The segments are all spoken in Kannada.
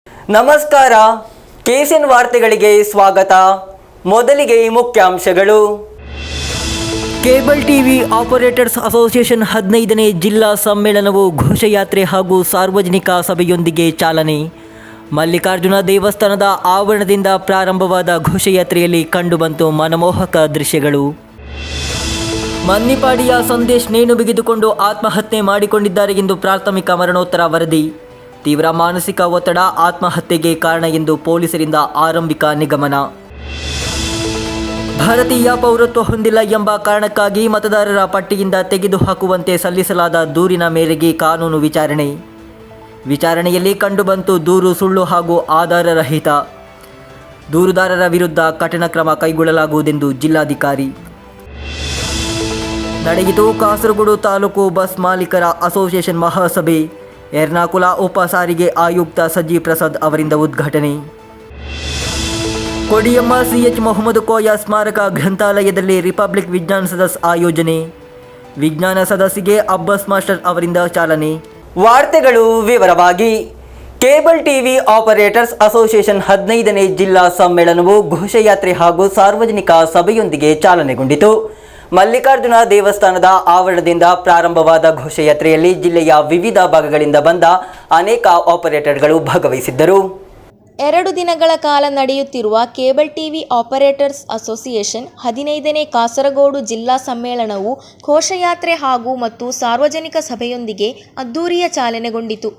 ನಮಸ್ಕಾರ ಕೆಸಿಎನ್ ವಾರ್ತೆಗಳಿಗೆ ಸ್ವಾಗತ. ಮೊದಲಿಗೆ ಮುಖ್ಯಾಂಶಗಳು. ಕೇಬಲ್ ಟಿವಿ ಆಪರೇಟರ್ಸ್ ಅಸೋಸಿಯೇಷನ್ 15ನೇ ಜಿಲ್ಲಾ ಸಮ್ಮೇಳನವು ಘೋಷಯಾತ್ರೆ ಹಾಗೂ ಸಾರ್ವಜನಿಕ ಸಭೆಯೊಂದಿಗೆ ಚಾಲನೆ. ಮಲ್ಲಿಕಾರ್ಜುನ ದೇವಸ್ಥಾನದ ಆವರಣದಿಂದ ಪ್ರಾರಂಭವಾದ ಘೋಷಯಾತ್ರೆಯಲ್ಲಿ ಕಂಡುಬಂತು ಮನಮೋಹಕ ದೃಶ್ಯಗಳು. ಮನ್ನಿಪಾಡಿಯ ಸಂದೇಶ್ ನೇಣು ಬಿಗಿದುಕೊಂಡು ಆತ್ಮಹತ್ಯೆ ಮಾಡಿಕೊಂಡಿದ್ದಾರೆ ಎಂದು ಪ್ರಾಥಮಿಕ ಮರಣೋತ್ತರ ವರದಿ. ತೀವ್ರ ಮಾನಸಿಕ ಒತ್ತಡ ಆತ್ಮಹತ್ಯೆಗೆ ಕಾರಣ ಎಂದು ಪೊಲೀಸರಿಂದ ಆರಂಭಿಕ ನಿಗಮನ. ಭಾರತೀಯ ಪೌರತ್ವ ಹೊಂದಿಲ್ಲ ಎಂಬ ಕಾರಣಕ್ಕಾಗಿ ಮತದಾರರ ಪಟ್ಟಿಯಿಂದ ತೆಗೆದುಹಾಕುವಂತೆ ಸಲ್ಲಿಸಲಾದ ದೂರಿನ ಮೇರೆಗೆ ಕಾನೂನು ವಿಚಾರಣೆಯಲ್ಲಿ ಕಂಡುಬಂತು ದೂರು ಸುಳ್ಳು ಹಾಗೂ ಆಧಾರರಹಿತ. ದೂರುದಾರರ ವಿರುದ್ಧ ಕಠಿಣ ಕ್ರಮ ಕೈಗೊಳ್ಳಲಾಗುವುದೆಂದು ಜಿಲ್ಲಾಧಿಕಾರಿ. ನಡೆಯಿತು ಕಾಸರಗೋಡು ತಾಲೂಕು ಬಸ್ ಮಾಲೀಕರ ಅಸೋಸಿಯೇಷನ್ ಮಹಾಸಭೆ. ಎರ್ನಾಕುಲ ಉಪ ಸಾರಿಗೆ ಆಯುಕ್ತ ಸಜಿ ಪ್ರಸಾದ್ ಅವರಿಂದ ಉದ್ಘಾಟನೆ. ಕೊಡಿಯಮ್ಮ ಸಿಎಚ್ ಮೊಹಮ್ಮದ್ ಕೋಯ ಸ್ಮಾರಕ ಗ್ರಂಥಾಲಯದಲ್ಲಿ ರಿಪಬ್ಲಿಕ್ ವಿಜ್ಞಾನ ಸದಸ್ಯ ಆಯೋಜನೆ. ವಿಜ್ಞಾನ ಸದಸ್ಸಿಗೆ ಅಬ್ಬಾಸ್ ಮಾಸ್ಟರ್ ಅವರಿಂದ ಚಾಲನೆ. ವಾರ್ತೆಗಳು ವಿವರವಾಗಿ. ಕೇಬಲ್ ಟಿವಿ ಆಪರೇಟರ್ಸ್ ಅಸೋಸಿಯೇಷನ್ 15ನೇ ಜಿಲ್ಲಾ ಸಮ್ಮೇಳನವು ಘೋಷಯಾತ್ರೆ ಹಾಗೂ ಸಾರ್ವಜನಿಕ ಸಭೆಯೊಂದಿಗೆ ಚಾಲನೆಗೊಂಡಿತು. ಮಲ್ಲಿಕಾರ್ಜುನ ದೇವಸ್ಥಾನದ ಆವರಣದಿಂದ ಪ್ರಾರಂಭವಾದ ಘೋಷಯಾತ್ರೆಯಲ್ಲಿ ಜಿಲ್ಲೆಯ ವಿವಿಧ ಭಾಗಗಳಿಂದ ಬಂದ ಅನೇಕ ಆಪರೇಟರ್ಗಳು ಭಾಗವಹಿಸಿದ್ದರು. 2 ದಿನಗಳ ಕಾಲ ನಡೆಯುತ್ತಿರುವ ಕೇಬಲ್ ಟಿವಿ ಆಪರೇಟರ್ಸ್ ಅಸೋಸಿಯೇಷನ್ 15ನೇ ಕಾಸರಗೋಡು ಜಿಲ್ಲಾ ಸಮ್ಮೇಳನವು ಘೋಷಯಾತ್ರೆ ಮತ್ತು ಸಾರ್ವಜನಿಕ ಸಭೆಯೊಂದಿಗೆ ಅದ್ದೂರಿಯ ಚಾಲನೆಗೊಂಡಿತು.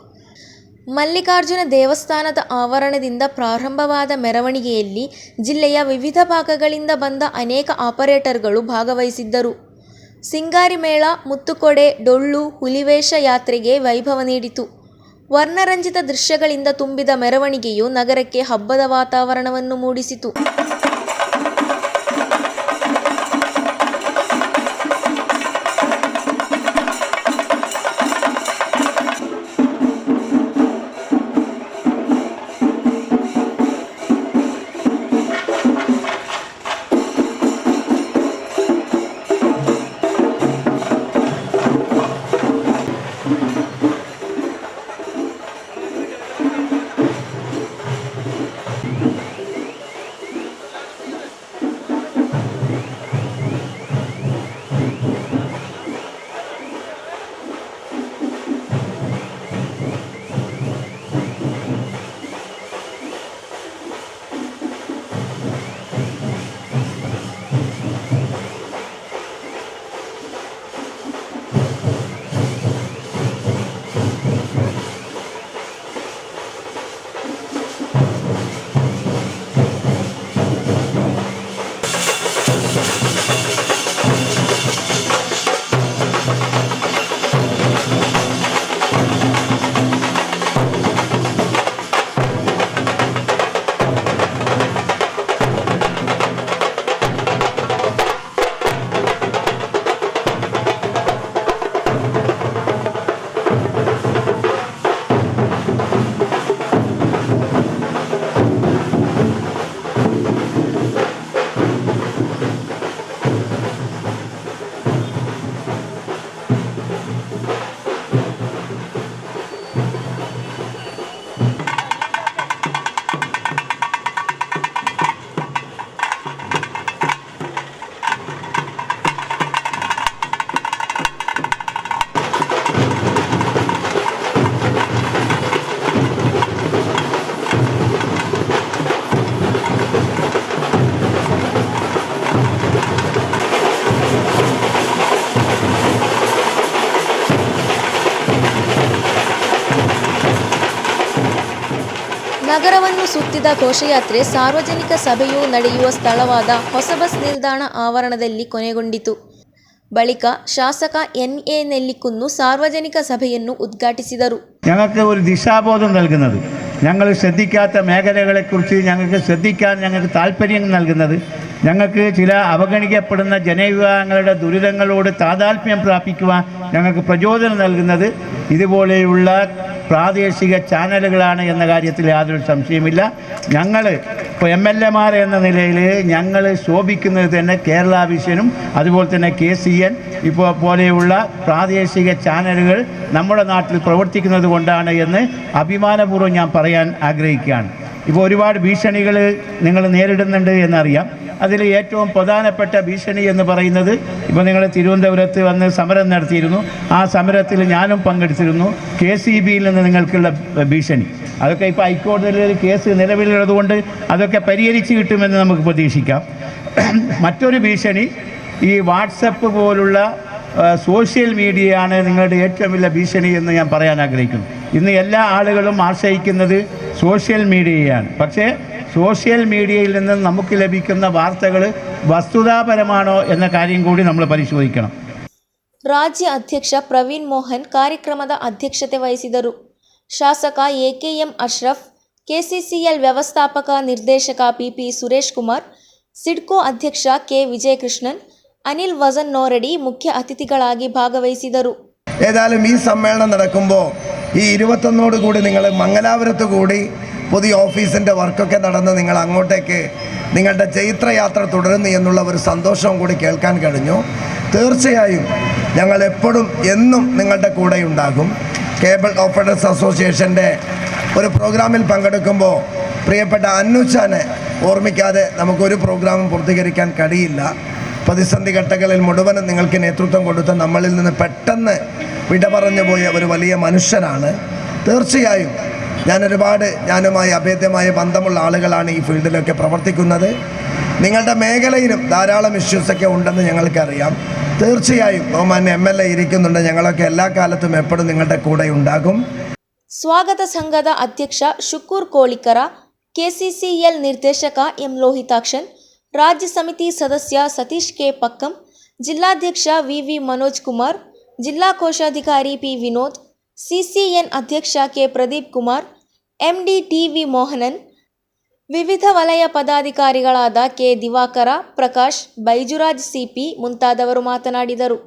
ಮಲ್ಲಿಕಾರ್ಜುನ ದೇವಸ್ಥಾನದ ಆವರಣದಿಂದ ಪ್ರಾರಂಭವಾದ ಮೆರವಣಿಗೆಯಲ್ಲಿ ಜಿಲ್ಲೆಯ ವಿವಿಧ ಭಾಗಗಳಿಂದ ಬಂದ ಅನೇಕ ಆಪರೇಟರ್ಗಳು ಭಾಗವಹಿಸಿದ್ದರು. ಸಿಂಗಾರಿ ಮೇಳ, ಮುತ್ತುಕೊಡೆ, ಡೊಳ್ಳು, ಹುಲಿವೇಷ ಯಾತ್ರೆಗೆ ವೈಭವ ನೀಡಿತು. ವರ್ಣರಂಜಿತ ದೃಶ್ಯಗಳಿಂದ ತುಂಬಿದ ಮೆರವಣಿಗೆಯು ನಗರಕ್ಕೆ ಹಬ್ಬದ ವಾತಾವರಣವನ್ನು ಮೂಡಿಸಿತು. ನಗರವನ್ನು ಸುತ್ತಿದ ಘೋಷಯಾತ್ರೆ ಸಾರ್ವಜನಿಕ ಸಭೆಯು ನಡೆಯುವ ಸ್ಥಳವಾದ ಹೊಸ ಬಸ್ നിൽದಾಣ ആവരണದಲ್ಲಿ ಕೊನೆಗೊಂಡಿತು. ബളിക ಶಾಸಕ എൻ.എ. നെല്ലിക്കുന്ന് സാർവജനിക സഭയെന്നു ഉദ്ഘാಟಿಸಿದರು. ഞങ്ങൾക്ക് ഒരു ദിശാബോധം നൽകുന്നത്, ഞങ്ങൾ ശ്രദ്ധിക്കാത്ത മേഖലകളെക്കുറിച്ച് ഞങ്ങൾക്ക് ശ്രദ്ധിക്കാൻ ഞങ്ങൾക്ക് താല്പര്യം നൽകുന്നത്, ഞങ്ങൾക്ക് ചില അവഗണിക്കപ്പെടുന്ന ജനവിഭാഗങ്ങളുടെ ദുരിതങ്ങളോട് താതാൽപ്യം പ്രാപിക്കുവാൻ ഞങ്ങൾക്ക് പ്രചോദനം നൽകുന്നത് ഇതുപോലെയുള്ള പ്രാദേശിക ചാനലുകളാണ് എന്ന കാര്യത്തിൽ യാതൊരു സംശയമില്ല. ഞങ്ങൾ ഇപ്പോൾ MLA എന്ന നിലയിൽ ഞങ്ങൾ ശോഭിക്കുന്നത് തന്നെ കേരള വിഷനും അതുപോലെ തന്നെ KCN ഇപ്പോൾ പോലെയുള്ള പ്രാദേശിക ചാനലുകൾ നമ്മുടെ നാട്ടിൽ പ്രവർത്തിക്കുന്നത് കൊണ്ടാണ് എന്ന് അഭിമാനപൂർവ്വം ഞാൻ പറയാൻ ആഗ്രഹിക്കുകയാണ്. ഇപ്പോൾ ഒരുപാട് ഭീഷണികൾ നിങ്ങൾ നേരിടുന്നുണ്ട് എന്നറിയാം. അതിൽ ഏറ്റവും പ്രധാനപ്പെട്ട ഭീഷണി എന്ന് പറയുന്നത്, ഇപ്പോൾ നിങ്ങൾ തിരുവനന്തപുരത്ത് വന്ന് സമരം നടത്തിയിരുന്നു. ആ സമരത്തിൽ ഞാനും പങ്കെടുത്തിരുന്നു. KCBയിൽ നിന്ന് നിങ്ങൾക്കുള്ള ഭീഷണി, അതൊക്കെ ഇപ്പോൾ ഹൈക്കോടതിയിൽ ഒരു കേസ് നിലവിലുള്ളതുകൊണ്ട് അതൊക്കെ പരിഹരിച്ച് കിട്ടുമെന്ന് നമുക്ക് പ്രതീക്ഷിക്കാം. മറ്റൊരു ഭീഷണി ഈ വാട്സപ്പ് പോലുള്ള സോഷ്യൽ മീഡിയയാണ് നിങ്ങളുടെ ഏറ്റവും വലിയ ഭീഷണി എന്ന് ഞാൻ പറയാൻ ആഗ്രഹിക്കുന്നു. ഇന്ന് എല്ലാ ആളുകളും ആശ്രയിക്കുന്നത് സോഷ്യൽ മീഡിയയാണ്. പക്ഷേ സോഷ്യൽ മീഡിയയിൽ നിന്ന് നമുക്ക് ലഭിക്കുന്ന വാർത്തകൾ വസ്തുതാപരമാണോ എന്ന കാര്യം കൂടി നമ്മൾ ಪರಿಶೋಧಿക്കണം. ರಾಜ್ಯ ಅಧ್ಯಕ್ಷ ಪ್ರವೀಣ್ ಮೋಹನ್ ಕಾರ್ಯಕ್ರಮದ ಅಧ್ಯಕ್ಷತೆ ವಹಿಸಿದರು. ಶಾಸಕ AKM ಅಶ್ರಫ್, KCCL ವ್ಯವಸ್ಥಾಪಕ ನಿರ್ದೇಶಕ PP ಸುರೇಶ್ ಕುಮಾರ್, ಸಿಡ್ಕೋ ಅಧ್ಯಕ್ಷ K വിജയകൃഷ്ണൻ, അനിൽ വസന്നോരടി മുഖ്യ അതിഥികളാಗಿ ഭാഗവഹിಸಿದರು. ഏതായാലും ഈ സമ്മേളനം നടക്കുമ്പോൾ ഈ 21 കൂടി നിങ്ങൾ മംഗലാപുരത്ത് കൂടി പുതിയ ഓഫീസിൻ്റെ വർക്കൊക്കെ നടന്ന് നിങ്ങൾ അങ്ങോട്ടേക്ക് നിങ്ങളുടെ ചൈത്രയാത്ര തുടരുന്നു എന്നുള്ള ഒരു സന്തോഷവും കൂടി കേൾക്കാൻ കഴിഞ്ഞു. തീർച്ചയായും ഞങ്ങൾ എപ്പോഴും എന്നും നിങ്ങളുടെ കൂടെ ഉണ്ടാകും. കേബിൾ ഓപ്പറേറ്റേഴ്സ് അസോസിയേഷൻ്റെ ഒരു പ്രോഗ്രാമിൽ പങ്കെടുക്കുമ്പോൾ പ്രിയപ്പെട്ട അന്നുച്ചാനെ ഓർമ്മിക്കാതെ നമുക്കൊരു പ്രോഗ്രാമും പൂർത്തീകരിക്കാൻ കഴിയില്ല. പ്രതിസന്ധി ഘട്ടങ്ങളിൽ മുഴുവനും നിങ്ങൾക്ക് നേതൃത്വം കൊടുത്ത് നമ്മളിൽ നിന്ന് പെട്ടെന്ന് വിട പറഞ്ഞു പോയ ഒരു വലിയ മനുഷ്യനാണ്. തീർച്ചയായും ഞാനുമായി അഭേദ്യമായ ബന്ധമുള്ള ആളുകളാണ് ഈ ഫീൽഡിലൊക്കെ പ്രവർത്തിക്കുന്നത്. നിങ്ങളുടെ മേഖലയിലും ധാരാളം ഇഷ്യൂസൊക്കെ ഉണ്ടെന്ന് ഞങ്ങൾക്കറിയാം. തീർച്ചയായും ബഹുമാന്യ MLA ഇരിക്കുന്നുണ്ട്. ഞങ്ങളൊക്കെ എല്ലാ കാലത്തും എപ്പോഴും നിങ്ങളുടെ കൂടെ ഉണ്ടാകും. ಸ್ವಾಗತ ಸಂಘದ ಅಧ್ಯಕ್ಷ ಶುಕೂರ್ ಕೋಳಿಕರ, KCCL ನಿರ್ದೇಶಕ M ಲೋಹಿತಾಕ್ಷನ್, ರಾಜ್ಯ ಸಮಿತಿ ಸದಸ್ಯ ಸತೀಶ್ K ಪಕ್ಕಂ, ಜಿಲ್ಲಾಧ್ಯಕ್ಷ VV ಮನೋಜ್ ಕುಮಾರ್, ಜಿಲ್ಲಾ ಕೋಶಾಧಿಕಾರಿ P ವಿನೋದ್, CCN ಅಧ್ಯಕ್ಷ K Pradeep Kumar, MD TV Mohanan, ವಿವಿಧ ವಲಯ ಪದಾಧಿಕಾರಿಗಳಾದ K ದಿವಾಕರ, ಪ್ರಕಾಶ್, ಬೈಜುರಾಜ್ CP ಮುಂತಾದವರು ಮಾತನಾಡಿದರು.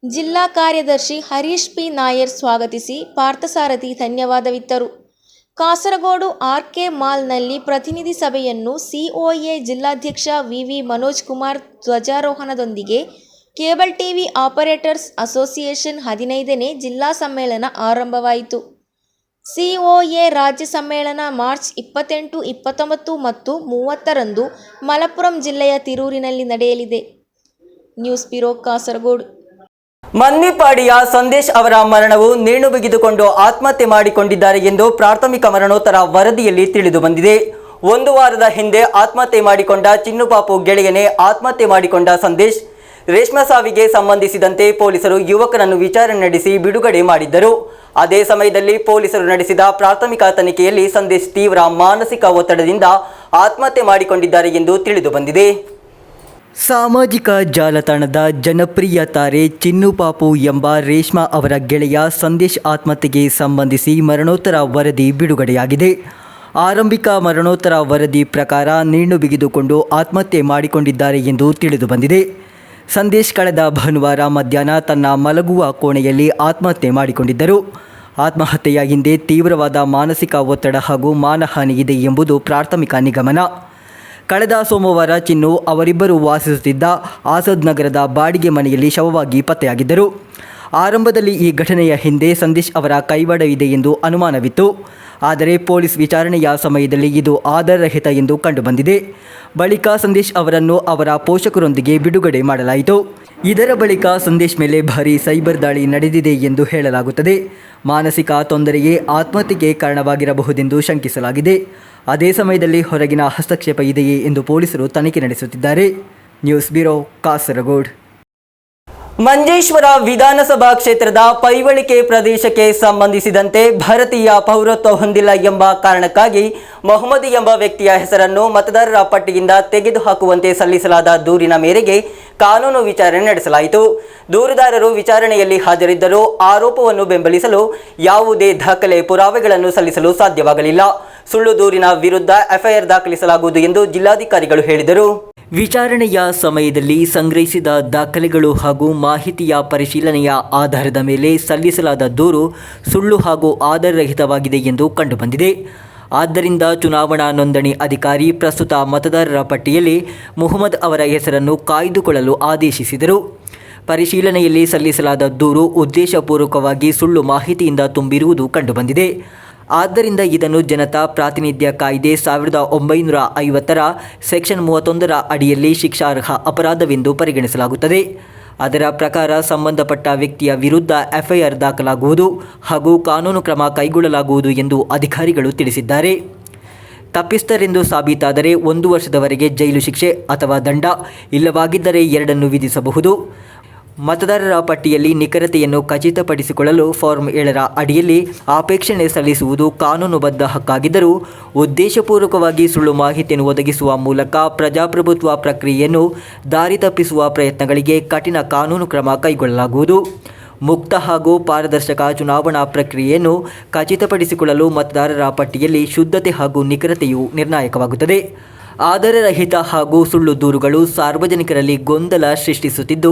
ಜಿಲ್ಲಾ ಕಾರ್ಯದರ್ಶಿ ಹರೀಶ್ P ನಾಯರ್ ಸ್ವಾಗತಿಸಿ ಪಾರ್ಥಸಾರಥಿ ಧನ್ಯವಾದವಿತ್ತರು. ಕಾಸರಗೋಡು RK ಮಾಲ್ನಲ್ಲಿ ಪ್ರತಿನಿಧಿ ಸಭೆಯನ್ನು COA ಜಿಲ್ಲಾಧ್ಯಕ್ಷ VV ಮನೋಜ್ ಕುಮಾರ್ ಧ್ವಜಾರೋಹಣದೊಂದಿಗೆ ಕೇಬಲ್ TV ಆಪರೇಟರ್ಸ್ ಅಸೋಸಿಯೇಷನ್ 15ನೇ ಜಿಲ್ಲಾ ಸಮ್ಮೇಳನ ಆರಂಭವಾಯಿತು. COA ರಾಜ್ಯ ಸಮ್ಮೇಳನ ಮಾರ್ಚ್ 28, 29 ಮತ್ತು 30ರಂದು ಮಲಪ್ಪುರಂ ಜಿಲ್ಲೆಯ ತಿರೂರಿನಲ್ಲಿ ನಡೆಯಲಿದೆ. News bureau Kasaragod. ಮನ್ನಿಪಾಡಿಯ ಸಂದೇಶ್ ಅವರ ಮರಣವು ನೇಣು ಬಿಗಿದುಕೊಂಡು ಆತ್ಮಹತ್ಯೆ ಮಾಡಿಕೊಂಡಿದ್ದಾರೆ ಎಂದು ಪ್ರಾಥಮಿಕ ಮರಣೋತ್ತರ ವರದಿಯಲ್ಲಿ ತಿಳಿದು ಬಂದಿದೆ. 1 ವಾರದ ಹಿಂದೆ ಆತ್ಮಹತ್ಯೆ ಮಾಡಿಕೊಂಡ ಚಿನ್ನುಪಾಪು ಗೆಳೆಯನೇ ಆತ್ಮಹತ್ಯೆ ಮಾಡಿಕೊಂಡ ಸಂದೇಶ್. ರೇಷ್ಮಾ ಸಾವಿಗೆ ಸಂಬಂಧಿಸಿದಂತೆ ಪೊಲೀಸರು ಯುವಕನನ್ನು ವಿಚಾರಣೆ ನಡೆಸಿ ಬಿಡುಗಡೆ ಮಾಡಿದ್ದರು. ಅದೇ ಸಮಯದಲ್ಲಿ ಪೊಲೀಸರು ನಡೆಸಿದ ಪ್ರಾಥಮಿಕ ತನಿಖೆಯಲ್ಲಿ ಸಂದೇಶ್ ತೀವ್ರ ಮಾನಸಿಕ ಒತ್ತಡದಿಂದ ಆತ್ಮಹತ್ಯೆ ಮಾಡಿಕೊಂಡಿದ್ದಾರೆ ಎಂದು ತಿಳಿದು ಬಂದಿದೆ. ಸಾಮಾಜಿಕ ಜಾಲತಾಣದ ಜನಪ್ರಿಯ ತಾರೆ ಚಿನ್ನುಪಾಪು ಎಂಬ ರೇಷ್ಮಾ ಅವರ ಗೆಳೆಯ ಸಂದೇಶ್ ಆತ್ಮಹತ್ಯೆಗೆ ಸಂಬಂಧಿಸಿ ಮರಣೋತ್ತರ ವರದಿ ಬಿಡುಗಡೆಯಾಗಿದೆ. ಆರಂಭಿಕ ಮರಣೋತ್ತರ ವರದಿ ಪ್ರಕಾರ ನೇಣು ಬಿಗಿದುಕೊಂಡು ಆತ್ಮಹತ್ಯೆ ಮಾಡಿಕೊಂಡಿದ್ದಾರೆ ಎಂದು ತಿಳಿದು ಬಂದಿದೆ. ಸಂದೇಶ್ ಕಳೆದ ಭಾನುವಾರ ಮಧ್ಯಾಹ್ನ ತನ್ನ ಮಲಗುವ ಕೋಣೆಯಲ್ಲಿ ಆತ್ಮಹತ್ಯೆ ಮಾಡಿಕೊಂಡಿದ್ದರು. ಆತ್ಮಹತ್ಯೆಯ ಹಿಂದೆ ತೀವ್ರವಾದ ಮಾನಸಿಕ ಒತ್ತಡ ಹಾಗೂ ಮಾನಹಾನಿ ಇದೆ ಎಂಬುದು ಪ್ರಾಥಮಿಕ ನಿಗಮನ. ಕಳೆದ ಸೋಮವಾರ ಚಿನ್ನು ಅವರಿಬ್ಬರು ವಾಸಿಸುತ್ತಿದ್ದ ಆಸದ್ ನಗರದ ಬಾಡಿಗೆ ಮನೆಯಲ್ಲಿ ಶವವಾಗಿ ಪತ್ತೆಯಾಗಿದ್ದರು. ಆರಂಭದಲ್ಲಿ ಈ ಘಟನೆಯ ಹಿಂದೆ ಸಂದೇಶ್ ಅವರ ಕೈವಾಡವಿದೆ ಎಂದು ಅನುಮಾನವಿತ್ತು. ಆದರೆ ಪೊಲೀಸ್ ವಿಚಾರಣೆಯ ಸಮಯದಲ್ಲಿ ಇದು ಆಧಾರರಹಿತ ಎಂದು ಕಂಡುಬಂದಿದೆ. ಬಳಿಕ ಸಂದೇಶ್ ಅವರನ್ನು ಅವರ ಪೋಷಕರೊಂದಿಗೆ ಬಿಡುಗಡೆ ಮಾಡಲಾಯಿತು. ಇದರ ಬಳಿಕ ಸಂದೇಶ್ ಮೇಲೆ ಭಾರೀ ಸೈಬರ್ ದಾಳಿ ನಡೆದಿದೆ ಎಂದು ಹೇಳಲಾಗುತ್ತದೆ. ಮಾನಸಿಕ ತೊಂದರೆಯೇ ಆತ್ಮಹತ್ಯೆಗೆ ಕಾರಣವಾಗಿರಬಹುದೆಂದು ಶಂಕಿಸಲಾಗಿದೆ. ಅದೇ ಸಮಯದಲ್ಲಿ ಹೊರಗಿನ ಹಸ್ತಕ್ಷೇಪ ಇದೆಯೇ ಎಂದು ಪೊಲೀಸರು ತನಿಖೆ ನಡೆಸುತ್ತಿದ್ದಾರೆ. News bureau Kasaragod. ಮಂಜೇಶ್ವರ ವಿಧಾನಸಭಾ ಕ್ಷೇತ್ರದ ಪೈವಳಿಕೆ ಪ್ರದೇಶಕ್ಕೆ ಸಂಬಂಧಿಸಿದಂತೆ ಭಾರತೀಯ ಪೌರತ್ವ ಹೊಂದಿಲ್ಲ ಎಂಬ ಕಾರಣಕ್ಕಾಗಿ ಮೊಹಮ್ಮದ್ ಎಂಬ ವ್ಯಕ್ತಿಯ ಹೆಸರನ್ನು ಮತದಾರರ ಪಟ್ಟಿಯಿಂದ ತೆಗೆದುಹಾಕುವಂತೆ ಸಲ್ಲಿಸಲಾದ ದೂರಿನ ಮೇರೆಗೆ ಕಾನೂನು ವಿಚಾರಣೆ ನಡೆಸಲಾಯಿತು. ದೂರುದಾರರು ವಿಚಾರಣೆಯಲ್ಲಿ ಹಾಜರಿದ್ದರೂ ಆರೋಪವನ್ನು ಬೆಂಬಲಿಸಲು ಯಾವುದೇ ದಾಖಲೆ ಪುರಾವೆಗಳನ್ನು ಸಲ್ಲಿಸಲು ಸಾಧ್ಯವಾಗಲಿಲ್ಲ. ಸುಳ್ಳು ದೂರಿನ ವಿರುದ್ಧ FIR ದಾಖಲಿಸಲಾಗುವುದು ಎಂದು ಜಿಲ್ಲಾಧಿಕಾರಿಗಳು ಹೇಳಿದರು. ವಿಚಾರಣೆಯ ಸಮಯದಲ್ಲಿ ಸಂಗ್ರಹಿಸಿದ ದಾಖಲೆಗಳು ಹಾಗೂ ಮಾಹಿತಿಯ ಪರಿಶೀಲನೆಯ ಆಧಾರದ ಮೇಲೆ ಸಲ್ಲಿಸಲಾದ ದೂರು ಸುಳ್ಳು ಹಾಗೂ ಆಧಾರರಹಿತವಾಗಿದೆ ಎಂದು ಕಂಡುಬಂದಿದೆ. ಆದ್ದರಿಂದ ಚುನಾವಣಾ ನೋಂದಣಿ ಅಧಿಕಾರಿ ಪ್ರಸ್ತುತ ಮತದಾರರ ಪಟ್ಟಿಯಲ್ಲಿ ಮುಹಮ್ಮದ್ ಅವರ ಹೆಸರನ್ನು ಕಾಯ್ದುಕೊಳ್ಳಲು ಆದೇಶಿಸಿದರು. ಪರಿಶೀಲನೆಯಲ್ಲಿ ಸಲ್ಲಿಸಲಾದ ದೂರು ಉದ್ದೇಶಪೂರ್ವಕವಾಗಿ ಸುಳ್ಳು ಮಾಹಿತಿಯಿಂದ ತುಂಬಿರುವುದು ಕಂಡುಬಂದಿದೆ. ಆದ್ದರಿಂದ ಇದನ್ನು ಜನತಾ ಪ್ರಾತಿನಿಧ್ಯ ಕಾಯ್ದೆ 1950ರ ಸೆಕ್ಷನ್ 31ರ ಅಡಿಯಲ್ಲಿ ಶಿಕ್ಷಾರ್ಹ ಅಪರಾಧವೆಂದು ಪರಿಗಣಿಸಲಾಗುತ್ತದೆ. ಅದರ ಪ್ರಕಾರ ಸಂಬಂಧಪಟ್ಟ ವ್ಯಕ್ತಿಯ ವಿರುದ್ಧ ಎಫ್ಐಆರ್ ದಾಖಲಾಗುವುದು ಹಾಗೂ ಕಾನೂನು ಕ್ರಮ ಕೈಗೊಳ್ಳಲಾಗುವುದು ಎಂದು ಅಧಿಕಾರಿಗಳು ತಿಳಿಸಿದ್ದಾರೆ. ತಪ್ಪಿತಸ್ಥರೆಂದು ಸಾಬೀತಾದರೆ 1 ವರ್ಷದವರೆಗೆ ಜೈಲು ಶಿಕ್ಷೆ ಅಥವಾ ದಂಡ, ಇಲ್ಲವಾಗಿದ್ದರೆ 2 ವಿಧಿಸಬಹುದು. ಮತದಾರರ ಪಟ್ಟಿಯಲ್ಲಿ ನಿಖರತೆಯನ್ನು ಖಚಿತಪಡಿಸಿಕೊಳ್ಳಲು ಫಾರ್ಮ್ 7ರ ಅಡಿಯಲ್ಲಿ ಅಪೇಕ್ಷಣೆ ಸಲ್ಲಿಸುವುದು ಕಾನೂನುಬದ್ಧ ಹಕ್ಕಾಗಿದ್ದರೂ ಉದ್ದೇಶಪೂರ್ವಕವಾಗಿ ಸುಳ್ಳು ಮಾಹಿತಿಯನ್ನು ಒದಗಿಸುವ ಮೂಲಕ ಪ್ರಜಾಪ್ರಭುತ್ವ ಪ್ರಕ್ರಿಯೆಯನ್ನು ದಾರಿ ತಪ್ಪಿಸುವ ಪ್ರಯತ್ನಗಳಿಗೆ ಕಠಿಣ ಕಾನೂನು ಕ್ರಮ ಕೈಗೊಳ್ಳಲಾಗುವುದು. ಮುಕ್ತ ಹಾಗೂ ಪಾರದರ್ಶಕ ಚುನಾವಣಾ ಪ್ರಕ್ರಿಯೆಯನ್ನು ಖಚಿತಪಡಿಸಿಕೊಳ್ಳಲು ಮತದಾರರ ಪಟ್ಟಿಯಲ್ಲಿ ಶುದ್ಧತೆ ಹಾಗೂ ನಿಖರತೆಯು ನಿರ್ಣಾಯಕವಾಗುತ್ತದೆ. ಆಧಾರರಹಿತ ಹಾಗೂ ಸುಳ್ಳು ದೂರುಗಳು ಸಾರ್ವಜನಿಕರಲ್ಲಿ ಗೊಂದಲ ಸೃಷ್ಟಿಸುತ್ತಿದ್ದು,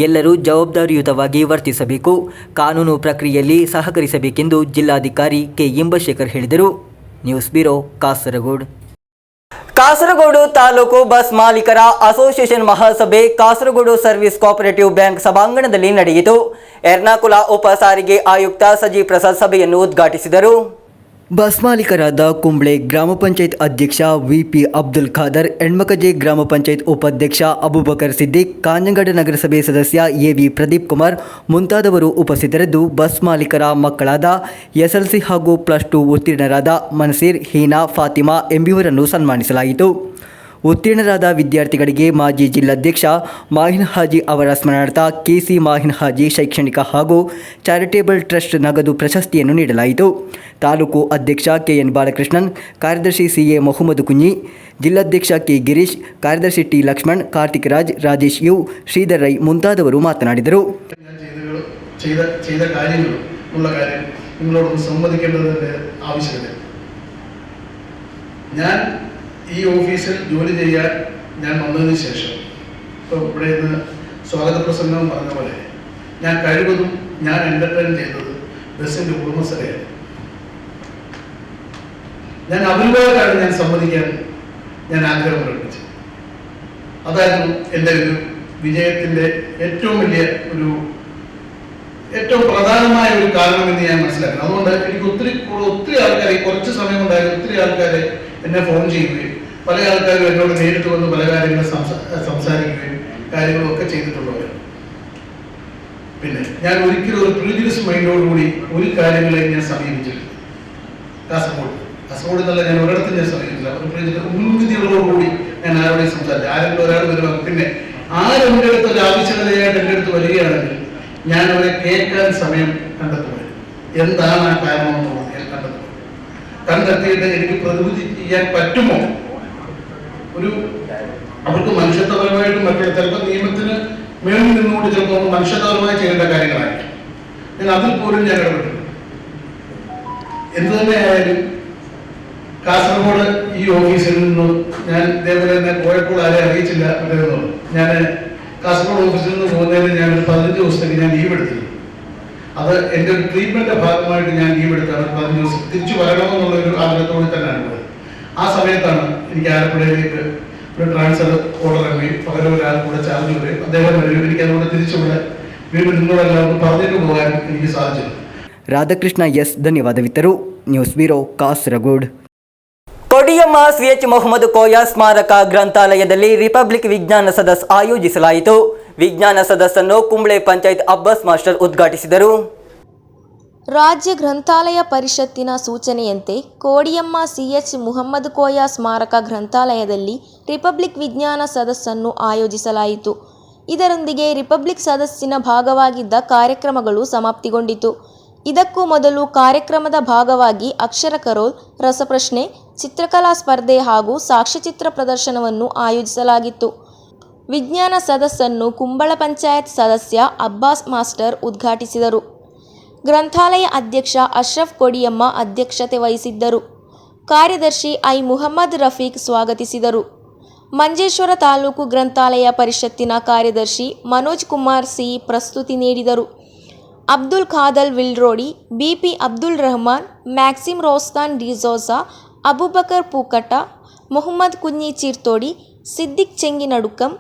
ಎಲ್ಲರೂ ಜವಾಬ್ದಾರಿಯುತವಾಗಿ ವರ್ತಿಸಬೇಕು, ಕಾನೂನು ಪ್ರಕ್ರಿಯೆಯಲ್ಲಿ ಸಹಕರಿಸಬೇಕೆಂದು ಜಿಲ್ಲಾಧಿಕಾರಿ ಕೆ. ಇಂಬಶೇಖರ್ ಹೇಳಿದರು. News bureau, Kasaragod. Kasaragod taluk bus ಮಾಲೀಕರ ಅಸೋಸಿಯೇಷನ್ ಮಹಾಸಭೆ ಕಾಸರಗೋಡು ಸರ್ವಿಸ್ ಕೋಆಪರೇಟಿವ್ ಬ್ಯಾಂಕ್ ಸಭಾಂಗಣದಲ್ಲಿ ನಡೆಯಿತು. ಎರ್ನಾಕುಲ ಉಪ ಸಾರಿಗೆ ಆಯುಕ್ತ ಸಜಿ ಪ್ರಸಾದ್ ಸಭೆಯನ್ನು ಉದ್ಘಾಟಿಸಿದರು. ಬಸ್ ಮಾಲೀಕರಾದ ಕುಂಬ್ಳೆ ಗ್ರಾಮ ಪಂಚಾಯತ್ ಅಧ್ಯಕ್ಷ ವಿಪಿ ಅಬ್ದುಲ್ ಖಾದರ್, ಎಣ್ಮಕಜೆ ಗ್ರಾಮ ಪಂಚಾಯತ್ ಉಪಾಧ್ಯಕ್ಷ ಅಬುಬಕರ್ ಸಿದ್ದಿಕ್, ಕಾಂಜಂಗಾಡ ನಗರಸಭೆ ಸದಸ್ಯ ಎವಿ ಪ್ರದೀಪ್ ಕುಮಾರ್ ಮುಂತಾದವರು ಉಪಸ್ಥಿತರಿದ್ದು, ಬಸ್ ಮಾಲೀಕರ ಮಕ್ಕಳಾದ SLC ಹಾಗೂ +2 ಉತ್ತೀರ್ಣರಾದ ಮನ್ಸೀರ್, ಹೀನಾ, ಫಾತಿಮಾ ಎಂಬಿವರನ್ನು ಸನ್ಮಾನಿಸಲಾಯಿತು. ಉತ್ತೀರ್ಣರಾದ ವಿದ್ಯಾರ್ಥಿಗಳಿಗೆ ಮಾಜಿ ಜಿಲ್ಲಾಧ್ಯಕ್ಷ ಮಾಹಿನ್ ಹಾಜಿ ಅವರ ಸ್ಮರಣಾರ್ಥ KC ಮಾಹಿನ್ ಹಾಜಿ ಶೈಕ್ಷಣಿಕ ಹಾಗೂ ಚಾರಿಟೇಬಲ್ ಟ್ರಸ್ಟ್ ನಗದು ಪ್ರಶಸ್ತಿಯನ್ನು ನೀಡಲಾಯಿತು. ತಾಲೂಕು ಅಧ್ಯಕ್ಷ KN ಬಾಲಕೃಷ್ಣನ್, ಕಾರ್ಯದರ್ಶಿ CA ಮೊಹಮ್ಮದ್ ಕುಂಜಿ, ಜಿಲ್ಲಾಧ್ಯಕ್ಷ K ಗಿರೀಶ್, ಕಾರ್ಯದರ್ಶಿ T ಲಕ್ಷ್ಮಣ್, ಕಾರ್ತಿಕ್ ರಾಜ್, ರಾಜೇಶ್ ಯು, ಶ್ರೀಧರ್ ರೈ ಮುಂತಾದವರು ಮಾತನಾಡಿದರು. ചെയ്ത കാര്യങ്ങൾ ഉള്ള കാര്യം നിങ്ങളോടൊന്ന് സമ്മതിക്കേണ്ടതിൻ്റെ ആവശ്യമില്ല. ഞാൻ ഈ ഓഫീസിൽ ജോലി ചെയ്യാൻ ഞാൻ വന്നതിന് ശേഷം ഇപ്പോൾ ഇവിടെ നിന്ന് സ്വാഗത പ്രസംഗം പറഞ്ഞ പോലെ ഞാൻ കഴിവതും ഞാൻ എൻ്റർടൈൻ ചെയ്തത് ബസ്സിൻ്റെ ഉടമസ്ഥരെയാണ്. ഞാൻ അവരുമായിട്ടാണ് ഞാൻ സമ്മതിക്കാൻ ഞാൻ ആഗ്രഹം പ്രകടിപ്പിച്ചത്. അതായിരുന്നു എൻ്റെ ഒരു വിജയത്തിൻ്റെ ഏറ്റവും വലിയ ഏറ്റവും പ്രധാനമായ ഒരു കാരണമെന്ന് ഞാൻ മനസ്സിലാക്കുന്നു. അതുകൊണ്ട് എനിക്ക് ഒത്തിരി ആൾക്കാരെ, കുറച്ച് സമയം കൊണ്ടായാലും ഒത്തിരി ആൾക്കാരെ എന്നെ ഫോൺ ചെയ്യുകയും പല ആൾക്കാരും എന്നോട് നേരിട്ട് വന്ന് പല കാര്യങ്ങളും സംസാരിക്കുകയും കാര്യങ്ങളൊക്കെ ചെയ്തിട്ടുള്ളവരാണ്. പിന്നെ ഞാൻ ഒരിക്കലും ഒരു പ്രിജുഡിസ് മൈൻഡോടുകൂടി ഒരു കാര്യങ്ങളെയും ഞാൻ സമീപിച്ചിട്ടില്ല. കാസർഗോഡ് എന്നല്ല, ഞാൻ ഒരിടത്തും ഞാൻ സമീപിച്ചില്ല. ഒരു മുൻവിധികളോടുകൂടി ഞാൻ ആരോടെയും സംസാരിച്ചു. ആരെങ്കിലും ഒരാൾ വരുമ്പോൾ പിന്നെ ആരെൻ്റെ അടുത്ത് ഒരു ആവശ്യകതയായിട്ട് എൻ്റെ അടുത്ത് വരികയാണെങ്കിൽ ഞാൻ അവരെ കേൾക്കാൻ സമയം കണ്ടെത്തുമായിരുന്നു. എന്താണ് ആ കാരണമെന്നുള്ളത് ഞാൻ കണ്ടെത്തിയിട്ട് എനിക്ക് പ്രതിനിധി ചെയ്യാൻ പറ്റുമോ, അവർക്ക് മനുഷ്യത്വപരമായിട്ടും മറ്റേ ചിലപ്പോൾ നിയമത്തിന് മേളിൽ നിന്നുകൊണ്ട് ചിലപ്പോൾ മനുഷ്യത്വപരമായി ചെയ്യേണ്ട കാര്യങ്ങളായിരിക്കും. ഞാൻ അതിൽ പോലും ഞാൻ ഇടപെട്ടിട്ടുണ്ട്. എന്തു തന്നെയായാലും കാസർഗോഡ് ഈ ഓഫീസിൽ നിന്ന് ഞാൻ ഇതേപോലെ തന്നെ പോയപ്പോൾ ആരെ അറിയിച്ചില്ല മറ്റേതെന്നുള്ളൂ. ഞാൻ കാസർഗോഡ് ഓഫീസിൽ നിന്ന് പോകുന്നതിന് ഞാൻ 15 ദിവസത്തേക്ക് ഞാൻ ലീവ് എടുത്തിരുന്നു. അത് എൻ്റെ ഒരു ട്രീറ്റ്മെൻറ്റിൻ്റെ ഭാഗമായിട്ട് ഞാൻ ലീവ് എടുത്താണ് 15 ദിവസം തിരിച്ചു വരണമെന്നുള്ളൊരു ആഗ്രഹത്തോടെ തന്നെയാണ് പോയത്. ആ സമയത്താണ് എനിക്ക് ആലപ്പുഴയിലേക്ക് ഒരു ട്രാൻസ്ഫർ ഓർഡർ ഇറങ്ങുകയും പകരം ഒരാൾ കൂടെ ചാർജ് വരികയും അദ്ദേഹം വരികയും എനിക്ക് അതുകൊണ്ട് തിരിച്ചുവിടെ വീണ്ടും നിങ്ങളെല്ലാം പറഞ്ഞിട്ട് പോകാൻ എനിക്ക് സാധിച്ചു. ರಾಧಾಕೃಷ್ಣ ಎಸ್ ಧನ್ಯವಾದವಿತ್ತರು. News bureau, Kasaragod. Kodiyamma CH Mohammed Koya ಸ್ಮಾರಕ ಗ್ರಂಥಾಲಯದಲ್ಲಿ ರಿಪಬ್ಲಿಕ್ ವಿಜ್ಞಾನ ಸದಸ್ ಆಯೋಜಿಸಲಾಯಿತು. ವಿಜ್ಞಾನ ಸದಸ್ಸನ್ನು ಕುಂಬ್ಳೆ ಪಂಚಾಯತ್ ಅಬ್ಬಾಸ್ ಮಾಸ್ಟರ್ ಉದ್ಘಾಟಿಸಿದರು. ರಾಜ್ಯ ಗ್ರಂಥಾಲಯ ಪರಿಷತ್ತಿನ ಸೂಚನೆಯಂತೆ ಕೋಡಿಯಮ್ಮ CH ಮುಹಮ್ಮದ್ ಕೋಯ ಸ್ಮಾರಕ ಗ್ರಂಥಾಲಯದಲ್ಲಿ ರಿಪಬ್ಲಿಕ್ ವಿಜ್ಞಾನ ಸದಸ್ಸನ್ನು ಆಯೋಜಿಸಲಾಯಿತು. ಇದರೊಂದಿಗೆ ರಿಪಬ್ಲಿಕ್ ಸದಸ್ಸಿನ ಭಾಗವಾಗಿದ್ದ ಕಾರ್ಯಕ್ರಮಗಳು ಸಮಾಪ್ತಿಗೊಂಡಿತು. ಇದಕ್ಕೂ ಮೊದಲು ಕಾರ್ಯಕ್ರಮದ ಭಾಗವಾಗಿ ಅಕ್ಷರ ಕರೋಲ್, ರಸಪ್ರಶ್ನೆ, ಚಿತ್ರಕಲಾ ಸ್ಪರ್ಧೆ ಹಾಗೂ ಸಾಕ್ಷ್ಯಚಿತ್ರ ಪ್ರದರ್ಶನವನ್ನು ಆಯೋಜಿಸಲಾಗಿತ್ತು. ವಿಜ್ಞಾನ ಸದಸ್ಸನ್ನು ಕುಂಬಳ ಪಂಚಾಯತ್ ಸದಸ್ಯ ಅಬ್ಬಾಸ್ ಮಾಸ್ಟರ್ ಉದ್ಘಾಟಿಸಿದರು. ಗ್ರಂಥಾಲಯ ಅಧ್ಯಕ್ಷ ಅಶ್ರಫ್ ಕೊಡಿಯಮ್ಮ ಅಧ್ಯಕ್ಷತೆ ವಹಿಸಿದ್ದರು. ಕಾರ್ಯದರ್ಶಿ ಐ ಮುಹಮ್ಮದ್ ರಫೀಕ್ ಸ್ವಾಗತಿಸಿದರು. ಮಂಜೇಶ್ವರ ತಾಲೂಕು ಗ್ರಂಥಾಲಯ ಪರಿಷತ್ತಿನ ಕಾರ್ಯದರ್ಶಿ ಮನೋಜ್ ಕುಮಾರ್ ಸಿ ಪ್ರಸ್ತುತಿ ನೀಡಿದರು. ಅಬ್ದುಲ್ ಖಾದರ್ ವಿಲ್ರೋಡಿ, BP ಅಬ್ದುಲ್ ರಹಮಾನ್, ಮ್ಯಾಕ್ಸಿಮ್ ರೋಸ್ತಾನ್ ಡಿಜೋಸಾ, ಅಬುಬಕರ್ ಪೂಕಟ, ಮೊಹಮ್ಮದ್ ಕುഞ്ഞി ಚೀರ್ತೋಡಿ, ಸಿದ್ದಿಕ್ ಚೆಂಗಿನಡುಕಂ,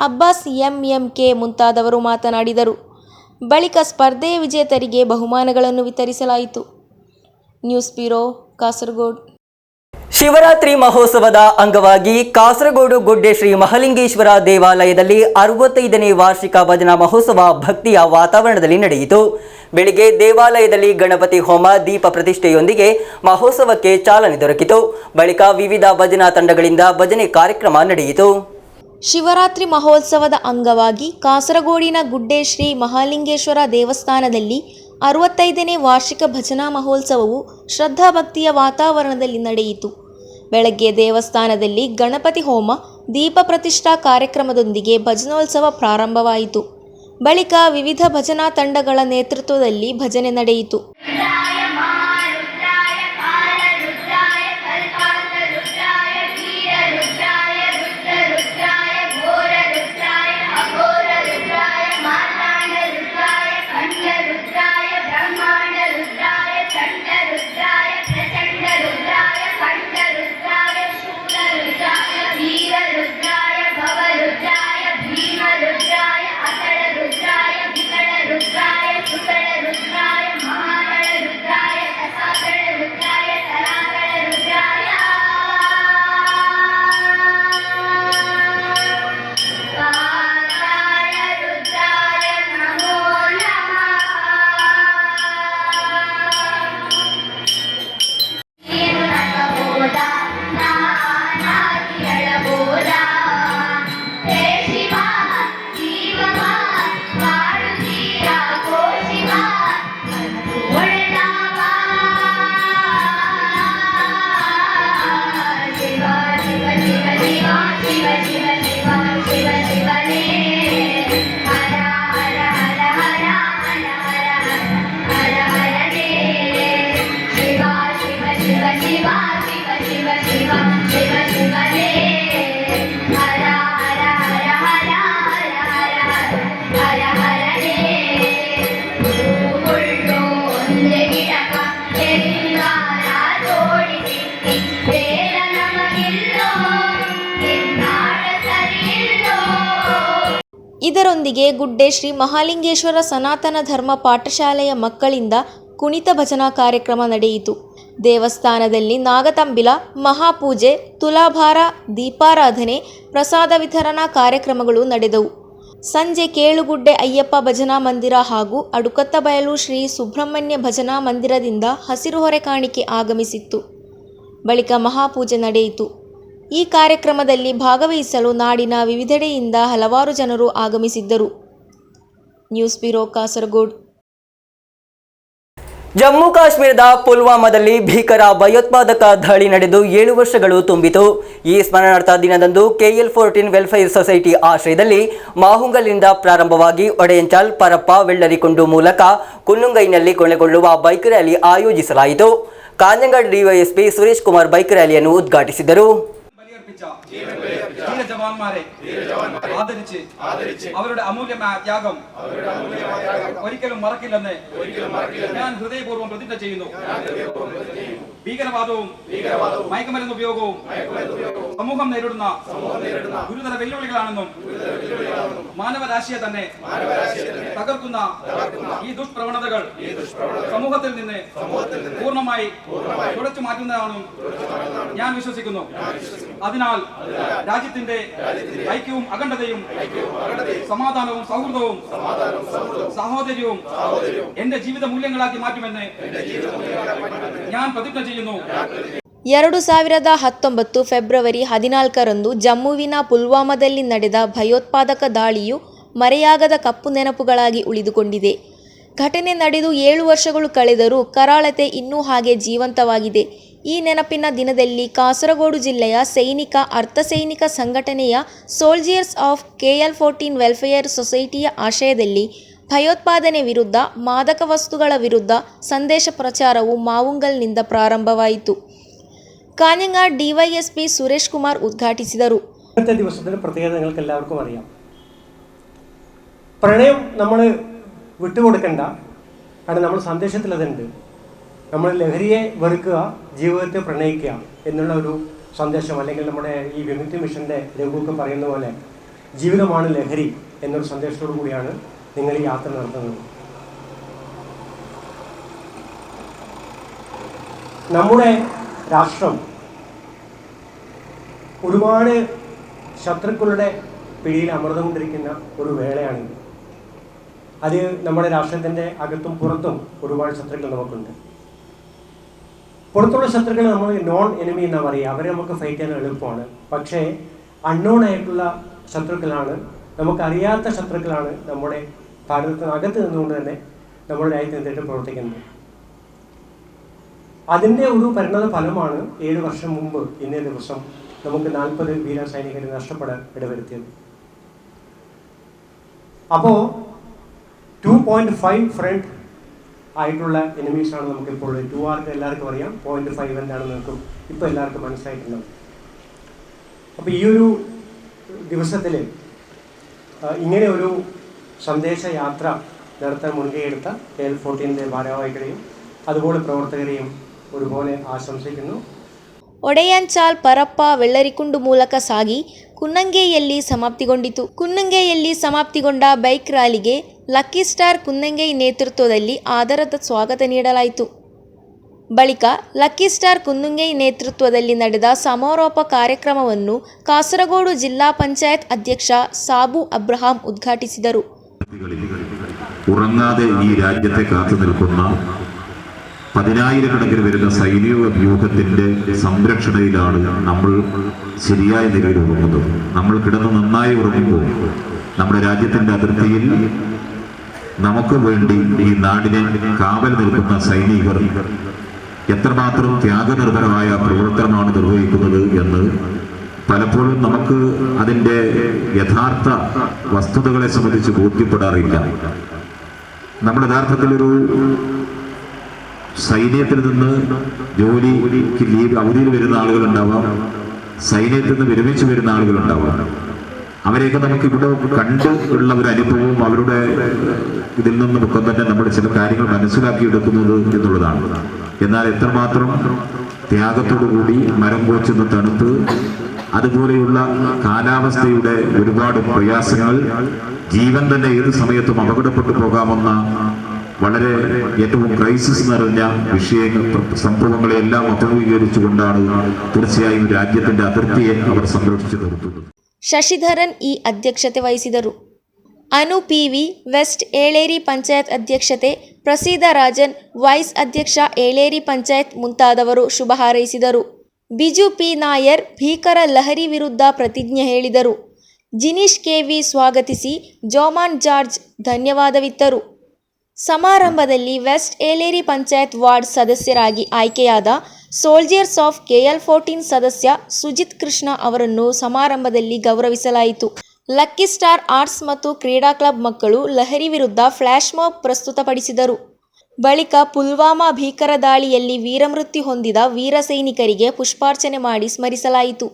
ಅಬ್ಬಾಸ್ ಎಂಎಂಕೆ ಮುಂತಾದವರು ಮಾತನಾಡಿದರು. ಬಳಿಕ ಸ್ಪರ್ಧೆಯ ವಿಜೇತರಿಗೆ ಬಹುಮಾನಗಳನ್ನು ವಿತರಿಸಲಾಯಿತು. News bureau, Kasaragod. ಶಿವರಾತ್ರಿ ಮಹೋತ್ಸವದ ಅಂಗವಾಗಿ ಕಾಸರಗೋಡು ಗುಡ್ಡೆ ಶ್ರೀ ಮಹಾಲಿಂಗೇಶ್ವರ ದೇವಾಲಯದಲ್ಲಿ 65ನೇ ವಾರ್ಷಿಕ ಭಜನಾ ಮಹೋತ್ಸವ ಭಕ್ತಿಯ ವಾತಾವರಣದಲ್ಲಿ ನಡೆಯಿತು. ಬೆಳಿಗ್ಗೆ ದೇವಾಲಯದಲ್ಲಿ ಗಣಪತಿ ಹೋಮ, ದೀಪ ಪ್ರತಿಷ್ಠೆಯೊಂದಿಗೆ ಮಹೋತ್ಸವಕ್ಕೆ ಚಾಲನೆ ದೊರಕಿತು. ಬಳಿಕ ವಿವಿಧ ಭಜನಾ ತಂಡಗಳಿಂದ ಭಜನೆ ಕಾರ್ಯಕ್ರಮ ನಡೆಯಿತು. ಶಿವರಾತ್ರಿ ಮಹೋತ್ಸವದ ಅಂಗವಾಗಿ ಕಾಸರಗೋಡಿನ ಗುಡ್ಡೆ ಶ್ರೀ ಮಹಾಲಿಂಗೇಶ್ವರ ದೇವಸ್ಥಾನದಲ್ಲಿ 65ನೇ ವಾರ್ಷಿಕ ಭಜನಾ ಮಹೋತ್ಸವವು ಶ್ರದ್ಧಾಭಕ್ತಿಯ ವಾತಾವರಣದಲ್ಲಿ ನಡೆಯಿತು. ಬೆಳಗ್ಗೆ ದೇವಸ್ಥಾನದಲ್ಲಿ ಗಣಪತಿ ಹೋಮ, ದೀಪ ಪ್ರತಿಷ್ಠಾ ಕಾರ್ಯಕ್ರಮದೊಂದಿಗೆ ಭಜನೋತ್ಸವ ಪ್ರಾರಂಭವಾಯಿತು. ಬಳಿಕ ವಿವಿಧ ಭಜನಾ ತಂಡಗಳ ನೇತೃತ್ವದಲ್ಲಿ ಭಜನೆ ನಡೆಯಿತು. ಇದರೊಂದಿಗೆ ಗುಡ್ಡೆ ಶ್ರೀ ಮಹಾಲಿಂಗೇಶ್ವರ ಸನಾತನ ಧರ್ಮ ಪಾಠಶಾಲೆಯ ಮಕ್ಕಳಿಂದ ಕುಣಿತ ಭಜನಾ ಕಾರ್ಯಕ್ರಮ ನಡೆಯಿತು. ದೇವಸ್ಥಾನದಲ್ಲಿ ನಾಗತಂಬಿಲ, ಮಹಾಪೂಜೆ, ತುಲಾಭಾರ, ದೀಪಾರಾಧನೆ, ಪ್ರಸಾದ ವಿತರಣಾ ಕಾರ್ಯಕ್ರಮಗಳು ನಡೆದವು. ಸಂಜೆ ಕೇಳುಗುಡ್ಡೆ ಅಯ್ಯಪ್ಪ ಭಜನಾ ಮಂದಿರ ಹಾಗೂ ಅಡುಕತ್ತಬಯಲು ಶ್ರೀ ಸುಬ್ರಹ್ಮಣ್ಯ ಭಜನಾ ಮಂದಿರದಿಂದ ಹಸಿರು ಹೊರೆ ಕಾಣಿಕೆ ಆಗಮಿಸಿತ್ತು. ಬಳಿಕ ಮಹಾಪೂಜೆ ನಡೆಯಿತು. ಈ ಕಾರ್ಯಕ್ರಮದಲ್ಲಿ ಭಾಗವಹಿಸಲು ನಾಡಿನ ವಿವಿಧೆಡೆಯಿಂದ ಹಲವಾರು ಜನರು ಆಗಮಿಸಿದ್ದರು. News bureau, Kasaragod. ಜಮ್ಮು ಕಾಶ್ಮೀರದ ಪುಲ್ವಾಮಾದಲ್ಲಿ ಭೀಕರ ಭಯೋತ್ಪಾದಕ ದಾಳಿ ನಡೆದು 7 ವರ್ಷಗಳು ತುಂಬಿತು. ಈ ಸ್ಮರಣಾರ್ಥ ದಿನದಂದು KL14 ವೆಲ್ಫೇರ್ ಸೊಸೈಟಿ ಆಶ್ರಯದಲ್ಲಿ ಮಾಹುಂಗಲ್ನಿಂದ ಪ್ರಾರಂಭವಾಗಿ ಒಡೆಯಂಚಾಲ್, ಪರಪ್ಪ, ವೆಳ್ಳರಿಕುಂಡು ಮೂಲಕ ಕುನ್ನುಂಗೈನಲ್ಲಿ ಕೊನೆಗೊಳ್ಳುವ ಬೈಕ್ ರ್ಯಾಲಿ ಆಯೋಜಿಸಲಾಯಿತು. ಕಾಂಜಂಗಾಡ್ ಡಿವೈಎಸ್ಪಿ ಸುರೇಶ್ ಕುಮಾರ್ ಬೈಕ್ ರ್ಯಾಲಿಯನ್ನು ಉದ್ಘಾಟಿಸಿದರು. ധീര ജവാന്മാരെ ആദരിച്ച് അവരുടെ അമൂല്യമായ ത്യാഗം ഒരിക്കലും മറക്കില്ലെന്ന് ഞാൻ ഹൃദയപൂർവ്വം പ്രതിജ്ഞ ചെയ്യുന്നു. ഭീകരവാദവും മയക്കുമരുന്ന് ഉപയോഗവും സമൂഹം നേരിടുന്ന ഗുരുതര വെല്ലുവിളികളാണെന്നും മാനവരാശിയെ തന്നെ തകർക്കുന്ന ഈ ദുഷ്പ്രവണതകൾ സമൂഹത്തിൽ നിന്ന് പൂർണ്ണമായി തുടച്ചു മാറ്റുന്നതാണെന്നും ഞാൻ വിശ്വസിക്കുന്നു. അതിനാൽ രാജ്യത്തിന്റെ ഐക്യവും അഖണ്ഡതയും സമാധാനവും സൗഹൃദവും സഹോദര്യവും എന്റെ ജീവിത മൂല്യങ്ങളാക്കി മാറ്റുമെന്ന് ഞാൻ പ്രതിജ്ഞ ചെയ്യുന്നു. 2019 ಫೆಬ್ರವರಿ 14ರಂದು ಜಮ್ಮುವಿನ ಪುಲ್ವಾಮಾದಲ್ಲಿ ನಡೆದ ಭಯೋತ್ಪಾದಕ ದಾಳಿಯು ಮರೆಯಾಗದ ಕಪ್ಪು ನೆನಪುಗಳಾಗಿ ಉಳಿದುಕೊಂಡಿದೆ. ಘಟನೆ ನಡೆದು 7 ವರ್ಷಗಳು ಕಳೆದರೂ ಕರಾಳತೆ ಇನ್ನೂ ಹಾಗೆ ಜೀವಂತವಾಗಿದೆ. ಈ ನೆನಪಿನ ದಿನದಲ್ಲಿ ಕಾಸರಗೋಡು ಜಿಲ್ಲೆಯ ಸೈನಿಕ, ಅರ್ಧ ಸೈನಿಕ ಸಂಘಟನೆಯ ಸೋಲ್ಜಿಯರ್ಸ್ ಆಫ್ KL14 ವೆಲ್ಫೇರ್ ಸೊಸೈಟಿಯ ಆಶ್ರಯದಲ್ಲಿ ಭಯೋತ್ಪಾದನೆ ವಿರುದ್ಧ, ಮಾದಕ ವಸ್ತುಗಳ ವಿರುದ್ಧ ಸಂದೇಶ ಪ್ರಚಾರವು ಮಾವುಂಗಲ್ನಿಂದ ಪ್ರಾರಂಭವಾಯಿತು. കാഞ്ഞങ്ങാട് ഡിവൈഎസ്പി സുരേഷ് കുമാർ ഉദ്ഘാടിಸಿದರು. ഇന്നത്തെ ദിവസത്തിന്റെ പ്രത്യേകത നിങ്ങൾക്ക് എല്ലാവർക്കും അറിയാം. പ്രണയം നമ്മൾ വിട്ടുകൊടുക്കണ്ട, കാരണം നമ്മൾ സന്ദേശത്തിൽ അതുണ്ട്. നമ്മൾ ലഹരിയെ വെറുക്കുക, ജീവിതത്തെ പ്രണയിക്കുക എന്നുള്ള ഒരു സന്ദേശം, അല്ലെങ്കിൽ നമ്മുടെ ഈ വിമുക്തി മിഷൻ്റെ രഘുവൊക്കെ പറയുന്ന പോലെ ജീവിതമാണ് ലഹരി എന്നൊരു സന്ദേശത്തോടു കൂടിയാണ് നിങ്ങൾ ഈ യാത്ര നടത്തുന്നത്. നമ്മുടെ രാഷ്ട്രം ഒരുപാട് ശത്രുക്കളുടെ പിടിയിൽ അമർന്നുകൊണ്ടിരിക്കുന്ന ഒരു വേളയാണിത്. അത് നമ്മുടെ രാഷ്ട്രത്തിൻ്റെ അകത്തും പുറത്തും ഒരുപാട് ശത്രുക്കൾ നമുക്കുണ്ട്. പുറത്തുള്ള ശത്രുക്കൾ നമ്മൾ നോൺ എനിമി എന്നാ പറയുക, അവരെ നമുക്ക് ഫൈറ്റ് ചെയ്യാൻ എളുപ്പമാണ്. പക്ഷേ അൺനോൺ ആയിട്ടുള്ള ശത്രുക്കളാണ്, നമുക്കറിയാത്ത ശത്രുക്കളാണ് നമ്മുടെ ഭാരതത്തിനകത്ത് നിന്നുകൊണ്ട് തന്നെ നമ്മുടെ രാജ്യത്തിനെതിരെ പ്രവർത്തിക്കുന്നത്. അതിൻ്റെ ഒരു പരിണത ഫലമാണ് 7 വർഷം മുമ്പ് ഇന്നേ ദിവസം നമുക്ക് 40 വീര സൈനികരെ നഷ്ടപ്പെടാൻ ഇടവരുത്തിയത്. അപ്പോൾ 2.5 ഫ്രണ്ട് ആയിട്ടുള്ള എനിമീസാണ് നമുക്കിപ്പോൾ. 2R എല്ലാവർക്കും അറിയാം, 0.5 എന്താണെന്ന് നിൽക്കും ഇപ്പോൾ എല്ലാവർക്കും മനസ്സിലായിട്ടുണ്ടാവും. അപ്പോൾ ഈ ഒരു ദിവസത്തിൽ ഇങ്ങനെ ഒരു സന്ദേശ യാത്ര നടത്താൻ മുൻകൈയെടുത്ത KL-14 ഭാരവാഹികളെയും അതുപോലെ പ്രവർത്തകരെയും ഒരുപോലെ ಆಶಂಸಿക്കുന്നു. ಒಡೆಯಂಚಾಲ್ ಪರಪ್ಪ ವೆಳ್ಳರಿಕುಂಡು ಮೂಲಕ ಸಾಗಿ ಕುನ್ನಂಗೆಯಲ್ಲಿ ಸಮಾಪ್ತಿಗೊಂಡಿತು. ಕುನ್ನಂಗೆಯಲ್ಲಿ ಸಮಾಪ್ತಿಗೊಂಡ ಬೈಕ್ ರ್ಯಾಲಿಗೆ ಲಕ್ಕಿ ಸ್ಟಾರ್ ಕುನ್ನಂಗೈ ನೇತೃತ್ವದಲ್ಲಿ ಆದರದ ಸ್ವಾಗತ ನೀಡಲಾಯಿತು. ಬಳಿಕ ಲಕ್ಕಿ ಸ್ಟಾರ್ ಕುನ್ನಂಗೈ ನೇತೃತ್ವದಲ್ಲಿ ನಡೆದ ಸಮಾರೋಪ ಕಾರ್ಯಕ್ರಮವನ್ನು ಕಾಸರಗೋಡು ಜಿಲ್ಲಾ ಪಂಚಾಯತ್ ಅಧ್ಯಕ್ಷ ಸಾಬು ಅಬ್ರಹಾಂ ಉದ್ಘಾಟಿಸಿದರು. ഉറങ്ങാതെ ഈ രാജ്യത്തെ കാത്തു നിൽക്കുന്ന 10,000 വരുന്ന സൈനിക വ്യൂഹത്തിൻ്റെ സംരക്ഷണയിലാണ് നമ്മൾ ശരിയായ നിലയിൽ ഉറങ്ങുന്നത്. നമ്മൾ കിടന്ന് നന്നായി ഉറങ്ങുമ്പോൾ നമ്മുടെ രാജ്യത്തിൻ്റെ അതിർത്തിയിൽ നമുക്ക് വേണ്ടി ഈ നാടിനെ കാവൽ നിൽക്കുന്ന സൈനികർ എത്രമാത്രം ത്യാഗനിർഭരമായ പ്രവർത്തനമാണ് നിർവഹിക്കുന്നത് എന്ന് പലപ്പോഴും നമുക്ക് അതിൻ്റെ യഥാർത്ഥ വസ്തുതകളെ സംബന്ധിച്ച് ബോധ്യപ്പെടാറില്ല. നമ്മൾ യഥാർത്ഥത്തിലൊരു സൈന്യത്തിൽ നിന്ന് ജോലിക്ക് അവധിയിൽ വരുന്ന ആളുകളുണ്ടാവാം, സൈന്യത്തിൽ നിന്ന് വിരമിച്ചു വരുന്ന ആളുകളുണ്ടാവാം. അവരെയൊക്കെ നമുക്ക് ഇവിടെ കണ്ട് ഉള്ള ഒരു അനുഭവവും അവരുടെ ഇതിൽ നിന്നുമൊക്കെ തന്നെ നമ്മുടെ ചില കാര്യങ്ങൾ മനസ്സിലാക്കിയെടുക്കുന്നത് എന്നുള്ളതാണ്. എന്നാൽ എത്രമാത്രം ത്യാഗത്തോടുകൂടി മരം കോച്ചുന്ന തണുപ്പ്, അതുപോലെയുള്ള കാലാവസ്ഥയുടെ ഒരുപാട് പ്രയാസങ്ങൾ, ജീവൻ തന്നെ ഏത് സമയത്തും അപകടപ്പെട്ടു പോകാമെന്ന വളരെ ഏറ്റവും ക്രൈസിസ് നിറഞ്ഞ വിഷയങ്ങൾ, സംഭവങ്ങളെല്ലാം അഭിമുഖീകരിച്ചുകൊണ്ടാണ് തീർച്ചയായും രാജ്യത്തിന്റെ അതിർത്തിയെ അവർ സംരക്ഷിച്ചു നിർത്തുന്നത്. ಶಶಿಧರನ್ ಈ ಅಧ್ಯಕ್ಷತೆ ವಹಿಸಿದರು. ಅನು PV ವೆಸ್ಟ್ ಏಳೇರಿ ಪಂಚಾಯತ್ ಅಧ್ಯಕ್ಷತೆ, ಪ್ರಸೀದ ರಾಜನ್ ವೈಸ್ ಅಧ್ಯಕ್ಷ ಏಳೇರಿ ಪಂಚಾಯತ್ ಮುಂತಾದವರು ಶುಭ ಹಾರೈಸಿದರು. ಬಿಜು P ನಾಯರ್ ಭೀಕರ ಲಹರಿ ವಿರುದ್ಧ ಪ್ರತಿಜ್ಞೆ ಹೇಳಿದರು. ಜಿನೀಶ್ KV ಸ್ವಾಗತಿಸಿ ಜೋಮಾನ್ ಜಾರ್ಜ್ ಧನ್ಯವಾದವಿತ್ತರು. ಸಮಾರಂಭದಲ್ಲಿ ವೆಸ್ಟ್ ಏಳೇರಿ ಪಂಚಾಯತ್ ವಾರ್ಡ್ ಸದಸ್ಯರಾಗಿ ಆಯ್ಕೆಯಾದ ಸೋಲ್ಜರ್ಸ್ ಆಫ್ KL-14 ಸದಸ್ಯ ಸುಜಿತ್ ಕೃಷ್ಣ ಅವರನ್ನು ಸಮಾರಂಭದಲ್ಲಿ ಗೌರವಿಸಲಾಯಿತು. ಲಕ್ಕಿ ಸ್ಟಾರ್ ಆರ್ಟ್ಸ್ ಮತ್ತು ಕ್ರೀಡಾ ಕ್ಲಬ್ ಮಕ್ಕಳು ಲಹರಿ ವಿರುದ್ಧ ಫ್ಲ್ಯಾಶ್ ಮಾಬ್ ಪ್ರಸ್ತುತಪಡಿಸಿದರು. ಬಳಿಕ ಪುಲ್ವಾಮಾ ಭೀಕರ ದಾಳಿಯಲ್ಲಿ ವೀರಮೃತ್ಯು ಹೊಂದಿದ ವೀರ ಸೈನಿಕರಿಗೆ ಪುಷ್ಪಾರ್ಚನೆ ಮಾಡಿ ಸ್ಮರಿಸಲಾಯಿತು.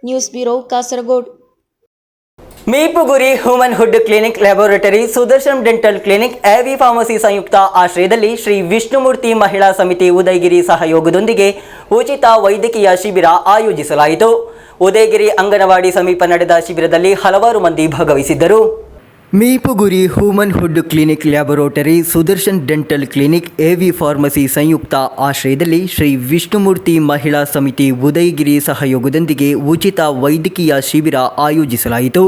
News bureau, Kasaragod. Meepuguri human hood clinic laboratory, Sudarshan dental clinic, AV pharmacy ಸಂಯುಕ್ತ ಆಶ್ರಯದಲ್ಲಿ ಶ್ರೀ ವಿಷ್ಣುಮೂರ್ತಿ ಮಹಿಳಾ ಸಮಿತಿ ಉದಯಗಿರಿ ಸಹಯೋಗದೊಂದಿಗೆ ಉಚಿತ ವೈದ್ಯಕೀಯ ಶಿಬಿರ ಆಯೋಜಿಸಲಾಯಿತು. ಉದಯಗಿರಿ ಅಂಗನವಾಡಿ ಸಮೀಪ ನಡೆದ ಶಿಬಿರದಲ್ಲಿ ಹಲವಾರು ಮಂದಿ ಭಾಗವಹಿಸಿದ್ದರು. Meepuguri human hood clinic laboratory, Sudarshan dental clinic, AV pharmacy ಸಂಯುಕ್ತ ಆಶ್ರಯದಲ್ಲಿ ಶ್ರೀ ವಿಷ್ಣುಮೂರ್ತಿ ಮಹಿಳಾ ಸಮಿತಿ ಉದಯಗಿರಿ ಸಹಯೋಗದೊಂದಿಗೆ ಉಚಿತ ವೈದ್ಯಕೀಯ ಶಿಬಿರ ಆಯೋಜಿಸಲಾಯಿತು.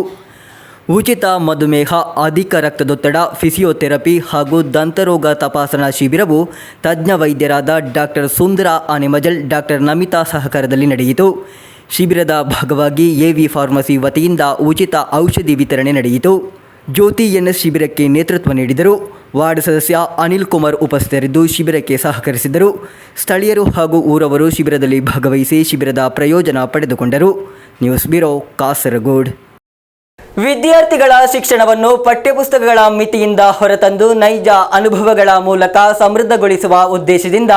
ಉಚಿತ ಮಧುಮೇಹ, ಅಧಿಕ ರಕ್ತದೊತ್ತಡ, ಫಿಸಿಯೋಥೆರಪಿ ಹಾಗೂ ದಂತರೋಗ ತಪಾಸಣಾ ಶಿಬಿರವು ತಜ್ಞ ವೈದ್ಯರಾದ ಡಾಕ್ಟರ್ ಸುಂದರ ಆನೆಮಜಲ್, ಡಾಕ್ಟರ್ ನಮಿತಾ ಸಹಕಾರದಲ್ಲಿ ನಡೆಯಿತು. ಶಿಬಿರದ ಭಾಗವಾಗಿ AV ಫಾರ್ಮಸಿ ವತಿಯಿಂದ ಉಚಿತ ಔಷಧಿ ವಿತರಣೆ ನಡೆಯಿತು. ಜ್ಯೋತಿ NS ಶಿಬಿರಕ್ಕೆ ನೇತೃತ್ವ ನೀಡಿದರು. ವಾರ್ಡ್ ಸದಸ್ಯ ಅನಿಲ್ ಕುಮಾರ್ ಉಪಸ್ಥಿತರಿದ್ದು ಶಿಬಿರಕ್ಕೆ ಸಹಕರಿಸಿದರು. ಸ್ಥಳೀಯರು ಹಾಗೂ ಊರವರು ಶಿಬಿರದಲ್ಲಿ ಭಾಗವಹಿಸಿ ಶಿಬಿರದ ಪ್ರಯೋಜನ ಪಡೆದುಕೊಂಡರು. News bureau, Kasaragod. ವಿದ್ಯಾರ್ಥಿಗಳ ಶಿಕ್ಷಣವನ್ನು ಪಠ್ಯಪುಸ್ತಕಗಳ ಮಿತಿಯಿಂದ ಹೊರತಂದು ನೈಜ ಅನುಭವಗಳ ಮೂಲಕ ಸಮೃದ್ಧಗೊಳಿಸುವ ಉದ್ದೇಶದಿಂದ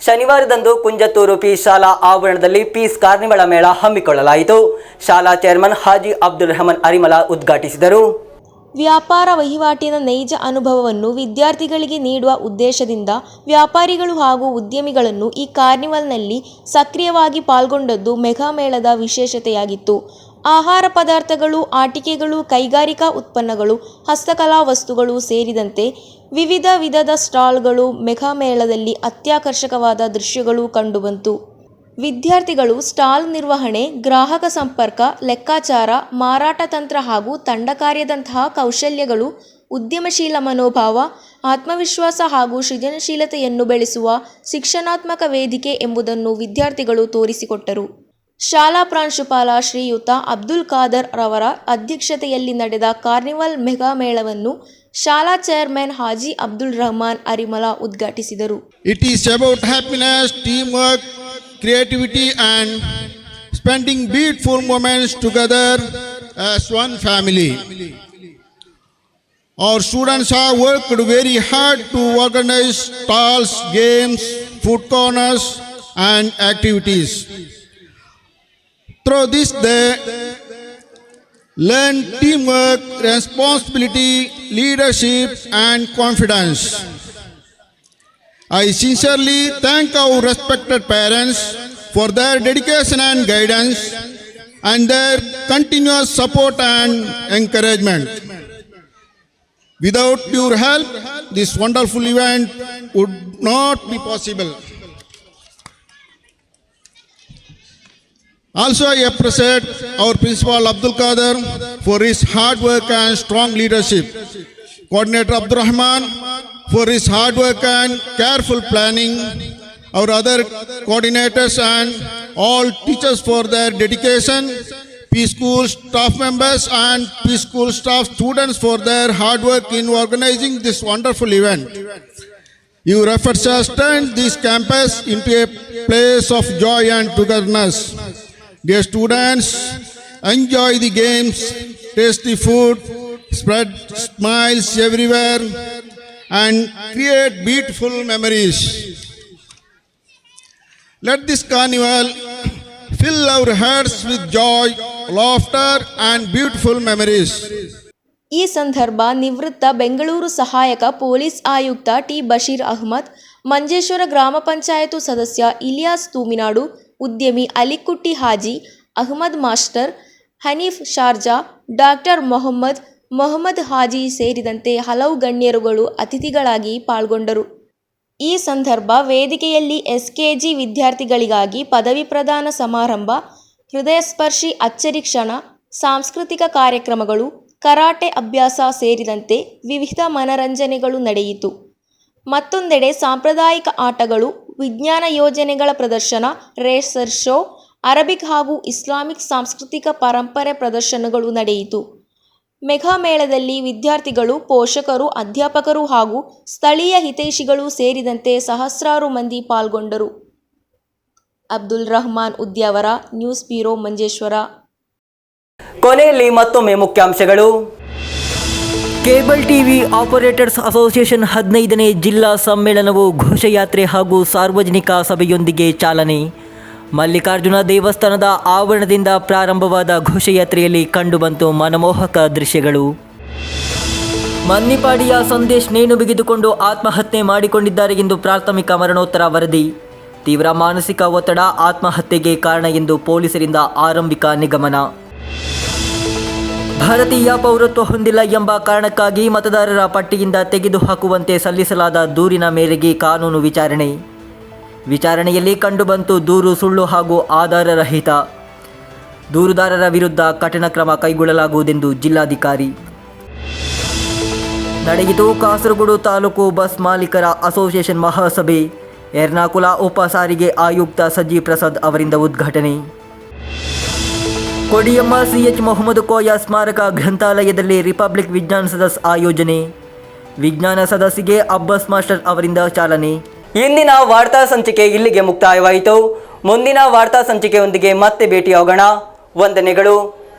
ಶನಿವಾರದಂದು ಕುಂಜತ್ತೂರು ಪಿ ಶಾಲಾ ಆವರಣದಲ್ಲಿ ಪೀಸ್ ಕಾರ್ನಿವಳ ಮೇಳ ಹಮ್ಮಿಕೊಳ್ಳಲಾಯಿತು. ಶಾಲಾ ಚೇರ್ಮನ್ ಹಾಜಿ ಅಬ್ದುಲ್ ರಹಮಾನ್ ಅರಿಮಲ ಉದ್ಘಾಟಿಸಿದರು. ವ್ಯಾಪಾರ ವಹಿವಾಟಿನ ನೈಜ ಅನುಭವವನ್ನು ವಿದ್ಯಾರ್ಥಿಗಳಿಗೆ ನೀಡುವ ಉದ್ದೇಶದಿಂದ ವ್ಯಾಪಾರಿಗಳು ಹಾಗೂ ಉದ್ಯಮಿಗಳನ್ನು ಈ ಕಾರ್ನಿವಲ್ನಲ್ಲಿ ಸಕ್ರಿಯವಾಗಿ ಪಾಲ್ಗೊಂಡದ್ದು ಮೆಗಾ ಮೇಳದ ವಿಶೇಷತೆಯಾಗಿತ್ತು. ಆಹಾರ ಪದಾರ್ಥಗಳು, ಆಟಿಕೆಗಳು, ಕೈಗಾರಿಕಾ ಉತ್ಪನ್ನಗಳು, ಹಸ್ತಕಲಾ ವಸ್ತುಗಳು ಸೇರಿದಂತೆ ವಿವಿಧ ವಿಧದ ಸ್ಟಾಲ್ಗಳು ಮೆಗಾ ಮೇಳದಲ್ಲಿ ಅತ್ಯಾಕರ್ಷಕವಾದ ದೃಶ್ಯಗಳು ಕಂಡುಬಂತು. ವಿದ್ಯಾರ್ಥಿಗಳು ಸ್ಟಾಲ್ ನಿರ್ವಹಣೆ, ಗ್ರಾಹಕ ಸಂಪರ್ಕ, ಲೆಕ್ಕಾಚಾರ, ಮಾರಾಟ ತಂತ್ರ ಹಾಗೂ ತಂಡ ಕಾರ್ಯದಂತಹ ಕೌಶಲ್ಯಗಳು ಉದ್ಯಮಶೀಲ ಮನೋಭಾವ, ಆತ್ಮವಿಶ್ವಾಸ ಹಾಗೂ ಸೃಜನಶೀಲತೆಯನ್ನು ಬೆಳೆಸುವ ಶಿಕ್ಷಣಾತ್ಮಕ ವೇದಿಕೆ ಎಂಬುದನ್ನು ವಿದ್ಯಾರ್ಥಿಗಳು ತೋರಿಸಿಕೊಟ್ಟರು. ಶಾಲಾ ಪ್ರಾಂಶುಪಾಲ ಶ್ರೀಯುತ ಅಬ್ದುಲ್ ಖಾದರ್ ರವರ ಅಧ್ಯಕ್ಷತೆಯಲ್ಲಿ ನಡೆದ ಕಾರ್ನಿವಲ್ ಮೆಗಾ ಮೇಳವನ್ನು ಶಾಲಾ ಚೇರ್ಮನ್ ಹಾಜಿ ಅಬ್ದುಲ್ ರಹಮಾನ್ ಅರಿಮಲ ಉದ್ಘಾಟಿಸಿದರು. It is about happiness, teamwork, creativity and spending beautiful moments together as one family. Our students have worked very hard to organize stalls, games, food corners and activities. Through this they learn teamwork, responsibility, leadership and confidence. I sincerely thank our respected parents for their dedication and guidance and their continuous support and encouragement. Without your help, this wonderful event would not be possible. Also, I appreciate our Principal Abdul Qadir for his hard work and strong leadership. Coordinator Abdul Rahman for his hard work and careful planning, our other coordinators and all teachers for their dedication, Peace School staff members and Peace School staff students for their hard work in organizing this wonderful event. Your efforts have turned this campus into a place of joy and togetherness. Dear students, enjoy the games, taste the food, spread smiles everywhere, and create beautiful memories. Let this carnival fill our hearts with joy, laughter, and beautiful memories. ಈ ಸಂದರ್ಭ ನಿವೃತ್ತ ಬೆಂಗಳೂರು ಸಹಾಯಕ ಪೊಲೀಸ್ ಆಯುಕ್ತ ಟಿ ಬಶೀರ್ ಅಹ್ಮದ್, ಮಂಜೇಶ್ವರ ಗ್ರಾಮ ಪಂಚಾಯತ್ ಸದಸ್ಯ ಇಲಿಯಾಸ್ ತೂಮಿನಾಡು, ಉದ್ಯಮಿ Alikutty Haji, Ahmed master, Haneef Sharjah, doctor Mohammed Haji ಸೇರಿದಂತೆ ಹಲವು ಗಣ್ಯರುಗಳು ಅತಿಥಿಗಳಾಗಿ ಪಾಲ್ಗೊಂಡರು. ಈ ಸಂದರ್ಭ ವೇದಿಕೆಯಲ್ಲಿ SKG ವಿದ್ಯಾರ್ಥಿಗಳಿಗಾಗಿ ಪದವಿ ಪ್ರದಾನ ಸಮಾರಂಭ, ಹೃದಯಸ್ಪರ್ಶಿ ಅಚ್ಚರಿ ಕ್ಷಣ, ಸಾಂಸ್ಕೃತಿಕ ಕಾರ್ಯಕ್ರಮಗಳು, ಕರಾಟೆ ಅಭ್ಯಾಸ ಸೇರಿದಂತೆ ವಿವಿಧ ಮನರಂಜನೆಗಳು ನಡೆಯಿತು. ಮತ್ತೊಂದೆಡೆ ಸಾಂಪ್ರದಾಯಿಕ ಆಟಗಳು, ವಿಜ್ಞಾನ ಯೋಜನೆಗಳ ಪ್ರದರ್ಶನ, ರೇಸರ್ ಶೋ, ಅರಬಿಕ್ ಹಾಗೂ ಇಸ್ಲಾಮಿಕ್ ಸಾಂಸ್ಕೃತಿಕ ಪರಂಪರೆ ಪ್ರದರ್ಶನಗಳು ನಡೆಯಿತು. ಮೆಗಾ ಮೇಳದಲ್ಲಿ ವಿದ್ಯಾರ್ಥಿಗಳು, ಪೋಷಕರು, ಅಧ್ಯಾಪಕರು ಹಾಗೂ ಸ್ಥಳೀಯ ಹಿತೈಷಿಗಳು ಸೇರಿದಂತೆ ಸಹಸ್ರಾರು ಮಂದಿ ಪಾಲ್ಗೊಂಡರು. Abdul Rahman Udyavara, news bureau, Manjeshwar. ಕೊನೆಯಲ್ಲಿ ಮತ್ತೊಮ್ಮೆ ಮುಖ್ಯಾಂಶಗಳು. ಕೇಬಲ್ ಟಿವಿ ಆಪರೇಟರ್ಸ್ ಅಸೋಸಿಯೇಷನ್ 15ನೇ ಜಿಲ್ಲಾ ಸಮ್ಮೇಳನವು ಘೋಷಯಾತ್ರೆ ಹಾಗೂ ಸಾರ್ವಜನಿಕ ಸಭೆಯೊಂದಿಗೆ ಚಾಲನೆ. ಮಲ್ಲಿಕಾರ್ಜುನ ದೇವಸ್ಥಾನದ ಆವರಣದಿಂದ ಪ್ರಾರಂಭವಾದ ಘೋಷಯಾತ್ರೆಯಲ್ಲಿ ಕಂಡುಬಂತು ಮನಮೋಹಕ ದೃಶ್ಯಗಳು. ಮನ್ನಿಪಾಡಿಯ ಸಂದೇಶ್ ನೇಣು ಬಿಗಿದುಕೊಂಡು ಆತ್ಮಹತ್ಯೆ ಮಾಡಿಕೊಂಡಿದ್ದಾರೆ ಎಂದು ಪ್ರಾಥಮಿಕ ಮರಣೋತ್ತರ ವರದಿ. ತೀವ್ರ ಮಾನಸಿಕ ಒತ್ತಡ ಆತ್ಮಹತ್ಯೆಗೆ ಕಾರಣ ಎಂದು ಪೊಲೀಸರಿಂದ ಆರಂಭಿಕ ನಿಗಮನ. ಭಾರತೀಯ ಪೌರತ್ವ ಹೊಂದಿಲ್ಲ ಎಂಬ ಕಾರಣಕ್ಕಾಗಿ ಮತದಾರರ ಪಟ್ಟಿಯಿಂದ ತೆಗೆದುಹಾಕುವಂತೆ ಸಲ್ಲಿಸಲಾದ ದೂರಿನ ಮೇರೆಗೆ ಕಾನೂನು ವಿಚಾರಣೆಯಲ್ಲಿ ಕಂಡುಬಂತು ದೂರು ಸುಳ್ಳು ಹಾಗೂ ಆಧಾರರಹಿತ. ದೂರುದಾರರ ವಿರುದ್ಧ ಕಠಿಣ ಕ್ರಮ ಕೈಗೊಳ್ಳಲಾಗುವುದೆಂದು ಜಿಲ್ಲಾಧಿಕಾರಿ. ನಡೆಯಿತು ಕಾಸರಗೋಡು ತಾಲೂಕು ಬಸ್ ಮಾಲೀಕರ ಅಸೋಸಿಯೇಷನ್ ಮಹಾಸಭೆ. ಎರ್ನಾಕುಲ ಉಪ ಸಾರಿಗೆ ಆಯುಕ್ತ ಸಜ್ಜಿ ಪ್ರಸಾದ್ ಅವರಿಂದ ಉದ್ಘಾಟನೆ. ಕೊಡಿಯಮ್ಮ CH ಮೊಹಮ್ಮದ್ ಕೋಯ ಸ್ಮಾರಕ ಗ್ರಂಥಾಲಯದಲ್ಲಿ ರಿಪಬ್ಲಿಕ್ ವಿಜ್ಞಾನ ಸದಸ್ ಆಯೋಜನೆ. ವಿಜ್ಞಾನ ಸದಸ್ಸಿಗೆ ಅಬ್ಬಾಸ್ ಮಾಸ್ಟರ್ ಅವರಿಂದ ಚಾಲನೆ. ಇಂದಿನ ವಾರ್ತಾ ಸಂಚಿಕೆ ಇಲ್ಲಿಗೆ ಮುಕ್ತಾಯವಾಯಿತು. ಮುಂದಿನ ವಾರ್ತಾ ಸಂಚಿಕೆಯೊಂದಿಗೆ ಮತ್ತೆ ಭೇಟಿಯಾಗೋಣ. ವಂದನೆಗಳು.